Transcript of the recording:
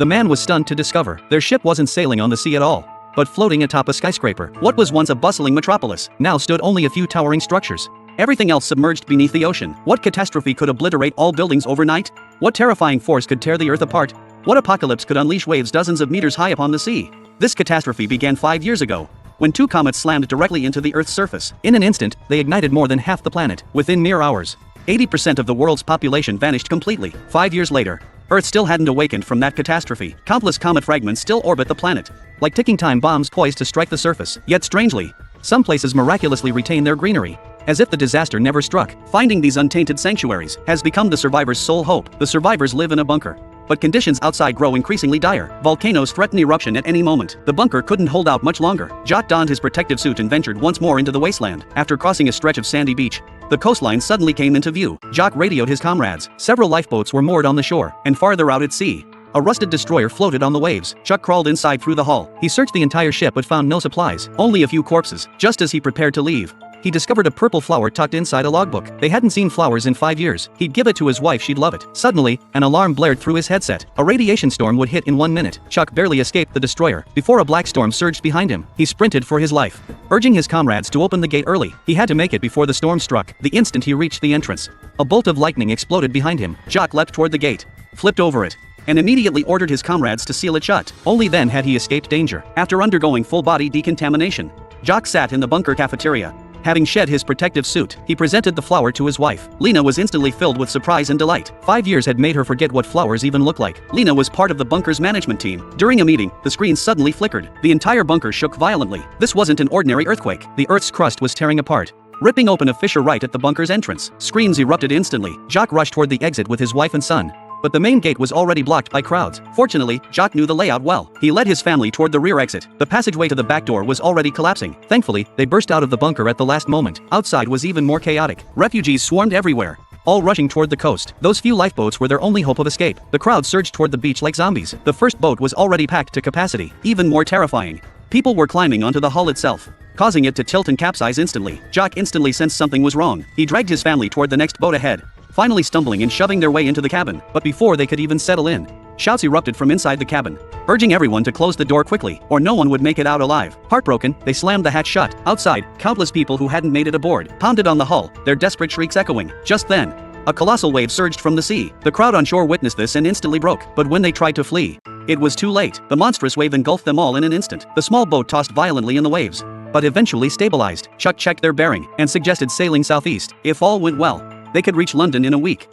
The man was stunned to discover their ship wasn't sailing on the sea at all, but floating atop a skyscraper. What was once a bustling metropolis now stood only a few towering structures. Everything else submerged beneath the ocean. What catastrophe could obliterate all buildings overnight? What terrifying force could tear the earth apart? What apocalypse could unleash waves dozens of meters high upon the sea? This catastrophe began 5 years ago, when two comets slammed directly into the Earth's surface. In an instant, they ignited more than half the planet. Within mere hours, 80% of the world's population vanished completely. 5 years later, Earth still hadn't awakened from that catastrophe. Countless comet fragments still orbit the planet, like ticking time bombs poised to strike the surface. Yet strangely, some places miraculously retain their greenery, as if the disaster never struck. Finding these untainted sanctuaries has become the survivors' sole hope. The survivors live in a bunker, but conditions outside grow increasingly dire. Volcanoes threaten eruption at any moment. The bunker couldn't hold out much longer. Jock donned his protective suit and ventured once more into the wasteland. After crossing a stretch of sandy beach, the coastline suddenly came into view. Jock radioed his comrades. Several lifeboats were moored on the shore, and farther out at sea, a rusted destroyer floated on the waves. Jock crawled inside through the hull. He searched the entire ship but found no supplies, only a few corpses. Just as he prepared to leave, he discovered a purple flower tucked inside a logbook. They hadn't seen flowers in 5 years. He'd give it to his wife, she'd love it. Suddenly, an alarm blared through his headset. A radiation storm would hit in 1 minute. Jock barely escaped the destroyer before a black storm surged behind him. He sprinted for his life, urging his comrades to open the gate early. He had to make it before the storm struck. The instant he reached the entrance, a bolt of lightning exploded behind him. Jock leapt toward the gate, flipped over it, and immediately ordered his comrades to seal it shut. Only then had he escaped danger. After undergoing full-body decontamination, Jock sat in the bunker cafeteria. Having shed his protective suit, he presented the flower to his wife. Lena was instantly filled with surprise and delight. 5 years had made her forget what flowers even look like. Lena was part of the bunker's management team. During a meeting, the screen suddenly flickered. The entire bunker shook violently. This wasn't an ordinary earthquake. The Earth's crust was tearing apart, ripping open a fissure right at the bunker's entrance. Screams erupted instantly. Jock rushed toward the exit with his wife and son, but the main gate was already blocked by crowds. Fortunately, Jock knew the layout well. He led his family toward the rear exit. The passageway to the back door was already collapsing. Thankfully, they burst out of the bunker at the last moment. Outside was even more chaotic. Refugees swarmed everywhere, all rushing toward the coast. Those few lifeboats were their only hope of escape. The crowd surged toward the beach like zombies. The first boat was already packed to capacity. Even more terrifying, people were climbing onto the hull itself, causing it to tilt and capsize instantly. Jock instantly sensed something was wrong. He dragged his family toward the next boat ahead, finally stumbling and shoving their way into the cabin. But before they could even settle in, shouts erupted from inside the cabin, urging everyone to close the door quickly, or no one would make it out alive. Heartbroken, they slammed the hatch shut. Outside, countless people who hadn't made it aboard pounded on the hull, their desperate shrieks echoing. Just then, a colossal wave surged from the sea. The crowd on shore witnessed this and instantly broke. But when they tried to flee, it was too late. The monstrous wave engulfed them all in an instant. The small boat tossed violently in the waves, but eventually stabilized. Jock checked their bearing and suggested sailing southeast. If all went well, they could reach London in a week.